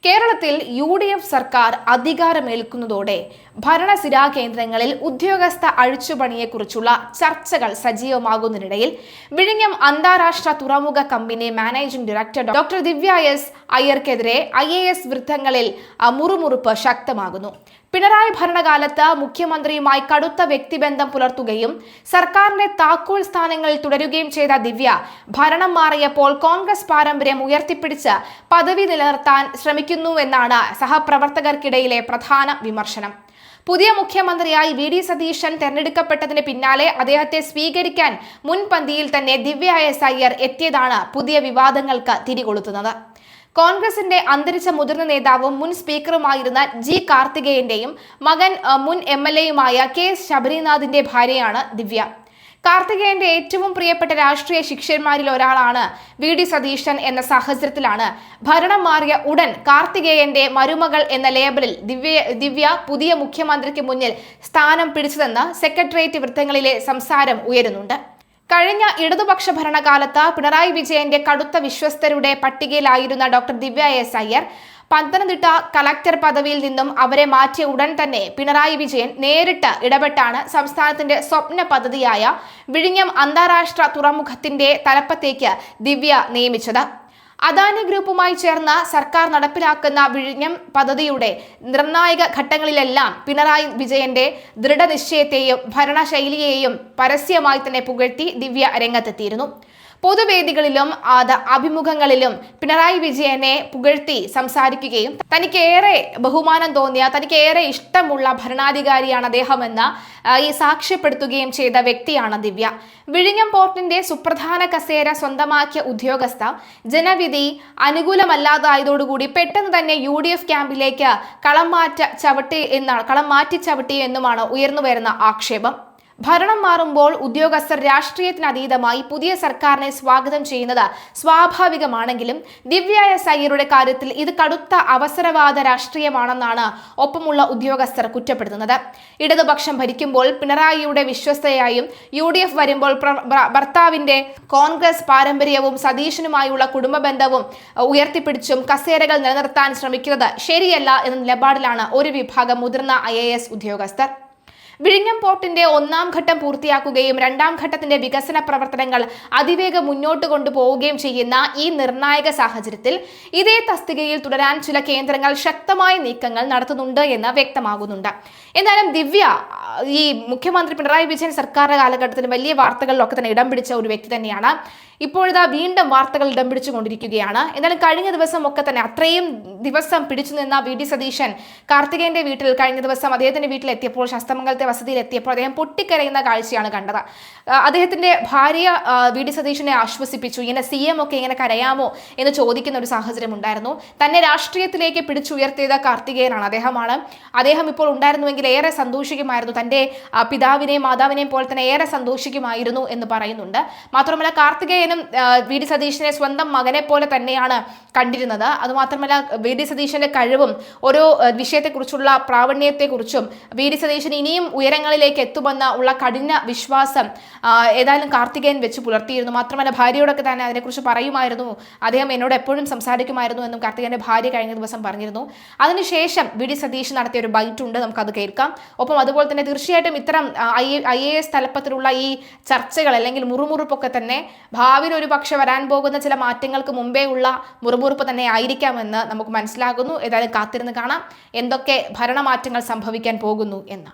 കേരളത്തിൽ UDF സർക്കാർ അധികാരമേൽക്കുന്നതോടെ ഭരണസിരാ കേന്ദ്രങ്ങളിൽ ഉദ്യോഗസ്ഥ അഴിച്ചുപണിയെക്കുറിച്ചുള്ള ചർച്ചകൾ സജീവമാകുന്നതിനിടയിൽ വിഴിഞ്ഞം അന്താരാഷ്ട്ര തുറമുഖ കമ്പനി മാനേജിംഗ് ഡയറക്ടർ ഡോക്ടർ ദിവ്യ എസ് അയ്യർക്കെതിരെ IAS വൃത്തങ്ങളിൽ മുറുമുറുപ്പ് ശക്തമാകുന്നു. പിണറായി ഭരണകാലത്ത് മുഖ്യമന്ത്രിയുമായി കടുത്ത വ്യക്തിബന്ധം പുലർത്തുകയും സർക്കാരിന്റെ താക്കോൽ സ്ഥാനങ്ങളിൽ തുടരുകയും ചെയ്ത ദിവ്യ ഭരണം മാറിയപ്പോൾ കോൺഗ്രസ് പാരമ്പര്യം ഉയർത്തിപ്പിടിച്ച് പദവി നിലനിർത്താൻ ശ്രമിക്കുന്നുവെന്നാണ് സഹപ്രവർത്തകർക്കിടയിലെ പ്രധാന വിമർശനം. പുതിയ മുഖ്യമന്ത്രിയായി VD സതീശൻ തെരഞ്ഞെടുക്കപ്പെട്ടതിന് പിന്നാലെ അദ്ദേഹത്തെ സ്വീകരിക്കാൻ മുൻപന്തിയിൽ തന്നെ ദിവ്യ എസ് അയ്യർ എത്തിയതാണ് പുതിയ വിവാദങ്ങൾക്ക് തിരികൊളുത്തുന്നത്. കോൺഗ്രസിന്റെ അന്തരിച്ച മുതിർന്ന നേതാവും മുൻ സ്പീക്കറുമായിരുന്ന G കാർത്തികേയന്റെയും മകൻ മുൻ MLA K ശബരിനാഥിന്റെ ഭാര്യയാണ് ദിവ്യ. കാർത്തികേയന്റെ ഏറ്റവും പ്രിയപ്പെട്ട രാഷ്ട്രീയ ശിഷ്യന്മാരിൽ ഒരാളാണ് VD സതീശൻ എന്ന സാഹചര്യത്തിലാണ് ഭരണം മാറിയ ഉടൻ കാർത്തികേയന്റെ മരുമകൾ എന്ന ലേബലിൽ ദിവ്യ പുതിയ മുഖ്യമന്ത്രിക്ക് മുന്നിൽ സ്ഥാനം പിടിച്ചതെന്ന് സെക്രട്ടേറിയറ്റ് വൃത്തങ്ങളിലെ സംസാരം ഉയരുന്നുണ്ട്. കഴിഞ്ഞ ഇടതുപക്ഷ ഭരണകാലത്ത് പിണറായി വിജയന്റെ കടുത്ത വിശ്വസ്തരുടെ പട്ടികയിലായിരുന്ന ഡോക്ടർ ദിവ്യ എസ് അയ്യർ പത്തനംതിട്ട കളക്ടർ പദവിയിൽ നിന്നും അവരെ മാറ്റിയ ഉടൻ തന്നെ പിണറായി വിജയൻ നേരിട്ട് ഇടപെട്ടാണ് സംസ്ഥാനത്തിന്റെ സ്വപ്ന പദ്ധതിയായ വിഴിഞ്ഞം അന്താരാഷ്ട്ര തുറമുഖത്തിന്റെ തലപ്പത്തേക്ക് ദിവ്യ നിയമിച്ചത്. അദാനി ഗ്രൂപ്പുമായി ചേർന്ന സർക്കാർ നടപ്പിലാക്കുന്ന വിഴിഞ്ഞം പദ്ധതിയുടെ നിർണായക ഘട്ടങ്ങളിലെല്ലാം പിണറായി വിജയന്റെ ദൃഢനിശ്ചയത്തെയും ഭരണശൈലിയെയും പരസ്യമായി തന്നെ പുകഴ്ത്തി ദിവ്യ രംഗത്തെത്തിയിരുന്നു. പൊതുവേദികളിലും അഭിമുഖങ്ങളിലും പിണറായി വിജയനെ പുകഴ്ത്തി സംസാരിക്കുകയും തനിക്കേറെ ബഹുമാനം തോന്നിയ തനിക്കേറെ ഇഷ്ടമുള്ള ഭരണാധികാരിയാണ് അദ്ദേഹമെന്ന് സാക്ഷ്യപ്പെടുത്തുകയും ചെയ്ത വ്യക്തിയാണ് ദിവ്യ. വിഴിഞ്ഞം പോർട്ടിന്റെ സുപ്രധാന കസേര സ്വന്തമാക്കിയ ഉദ്യോഗസ്ഥ ജനവിധി അനുകൂലമല്ലാതായതോടുകൂടി പെട്ടെന്ന് തന്നെ UDF ക്യാമ്പിലേക്ക് കളം മാറ്റി ചവിട്ടി എന്നുമാണ് ഉയർന്നുവരുന്ന ആക്ഷേപം. ഭരണം മാറുമ്പോൾ ഉദ്യോഗസ്ഥർ രാഷ്ട്രീയത്തിനതീതമായി പുതിയ സർക്കാരിനെ സ്വാഗതം ചെയ്യുന്നത് സ്വാഭാവികമാണെങ്കിലും ദിവ്യ എസ് അയ്യരുടെ കാര്യത്തിൽ ഇത് കടുത്ത അവസരവാദ രാഷ്ട്രീയമാണെന്നാണ് ഒപ്പമുള്ള ഉദ്യോഗസ്ഥർ കുറ്റപ്പെടുത്തുന്നത്. ഇടതുപക്ഷം ഭരിക്കുമ്പോൾ പിണറായിയുടെ വിശ്വസ്തയായും UDF വരുമ്പോൾ ഭർത്താവിന്റെ കോൺഗ്രസ് പാരമ്പര്യവും സതീശനുമായുള്ള കുടുംബ ബന്ധവും ഉയർത്തിപ്പിടിച്ചും കസേരകൾ നിലനിർത്താൻ ശ്രമിക്കുന്നത് ശരിയല്ല എന്ന നിലപാടിലാണ് ഒരു വിഭാഗം മുതിർന്ന IAS ഉദ്യോഗസ്ഥർ. വിഴിഞ്ഞം പോർട്ടിന്റെ 1ാം ഘട്ടം പൂർത്തിയാക്കുകയും 2ാം ഘട്ടത്തിന്റെ വികസന പ്രവർത്തനങ്ങൾ അതിവേഗം മുന്നോട്ട് കൊണ്ടുപോവുകയും ചെയ്യുന്ന ഈ നിർണായക സാഹചര്യത്തിൽ ഇതേ തസ്തികയിൽ തുടരാൻ ചില കേന്ദ്രങ്ങൾ ശക്തമായ നീക്കങ്ങൾ നടത്തുന്നുണ്ട് എന്ന് വ്യക്തമാകുന്നുണ്ട്. എന്നാലും ദിവ്യ ഈ മുഖ്യമന്ത്രി പിണറായി വിജയൻ സർക്കാരിന്റെ കാലഘട്ടത്തിൽ വലിയ വാർത്തകളിലൊക്കെ തന്നെ ഇടം പിടിച്ച ഒരു വ്യക്തി തന്നെയാണ്. ഇപ്പോഴിതാ വീണ്ടും വാർത്തകൾ ഇടം പിടിച്ചുകൊണ്ടിരിക്കുകയാണ്. എന്നാലും കഴിഞ്ഞ ദിവസം ഒക്കെ തന്നെ അത്രയും ദിവസം പിടിച്ചു നിന്ന VD സതീശൻ കാർത്തികേയന്റെ വീട്ടിൽ കഴിഞ്ഞ ദിവസം അദ്ദേഹത്തിന്റെ വീട്ടിലെത്തിയപ്പോൾ ശസ്തമംഗലത്തെ വസതിയിലെത്തിയപ്പോൾ അദ്ദേഹം പൊട്ടിക്കരയുന്ന കാഴ്ചയാണ് കണ്ടത്. അദ്ദേഹത്തിന്റെ ഭാര്യ VD സതീശനെ ആശ്വസിപ്പിച്ചു. ഇങ്ങനെ CM ഒക്കെ ഇങ്ങനെ കരയാമോ എന്ന് ചോദിക്കുന്ന ഒരു സാഹചര്യം ഉണ്ടായിരുന്നു. തന്നെ രാഷ്ട്രീയത്തിലേക്ക് പിടിച്ചുയർത്തിയത് കാർത്തികേയനാണ്. അദ്ദേഹം ഇപ്പോൾ ഉണ്ടായിരുന്നുവെങ്കിൽ ഏറെ സന്തോഷിക്കുമായിരുന്നു. തന്റെ പിതാവിനെയും മാതാവിനെയും പോലെ തന്നെ ഏറെ സന്തോഷിക്കുമായിരുന്നു എന്ന് പറയുന്നുണ്ട്. മാത്രമല്ല കാർത്തികേയനും VD സതീശനെ സ്വന്തം മകനെ പോലെ തന്നെയാണ് കണ്ടിരുന്നത്. അതുമാത്രമല്ല VD സതീശന്റെ കഴിവും ഓരോ വിഷയത്തെക്കുറിച്ചുള്ള പ്രാവീണ്യത്തെക്കുറിച്ചും VD സതീശൻ ഇനിയും ഉയരങ്ങളിലേക്ക് എത്തുമെന്ന ഉള്ള കഠിന വിശ്വാസം ഏതായാലും കാർത്തികേയൻ വെച്ച് പുലർത്തിയിരുന്നു. മാത്രമല്ല ഭാര്യയോടൊക്കെ തന്നെ അതിനെക്കുറിച്ച് പറയുമായിരുന്നു. അദ്ദേഹം എന്നോട് എപ്പോഴും സംസാരിക്കുമായിരുന്നു എന്നും കാർത്തികേയന്റെ ഭാര്യ കഴിഞ്ഞ ദിവസം പറഞ്ഞിരുന്നു. അതിനുശേഷം VD സതീശൻ നടത്തിയ ഒരു ബൈറ്റ് ഉണ്ട്, നമുക്കത് കേൾക്കാം. ഒപ്പം അതുപോലെ തന്നെ തീർച്ചയായിട്ടും ഇത്തരം IAS തലപ്പത്തിലുള്ള ഈ ചർച്ചകൾ അല്ലെങ്കിൽ മുറുമുറുപ്പൊക്കെ തന്നെ ഭാവിയിൽ ഒരു പക്ഷെ വരാൻ പോകുന്ന ചില മാറ്റങ്ങൾക്ക് മുമ്പേ ഉള്ള മുറുമുറുപ്പ് തന്നെ ആയിരിക്കാമെന്ന് നമുക്ക് മനസ്സിലാകുന്നു. ഏതായാലും കാത്തിരുന്ന് കാണാം എന്തൊക്കെ ഭരണമാറ്റങ്ങൾ സംഭവിക്കാൻ പോകുന്നു എന്ന്.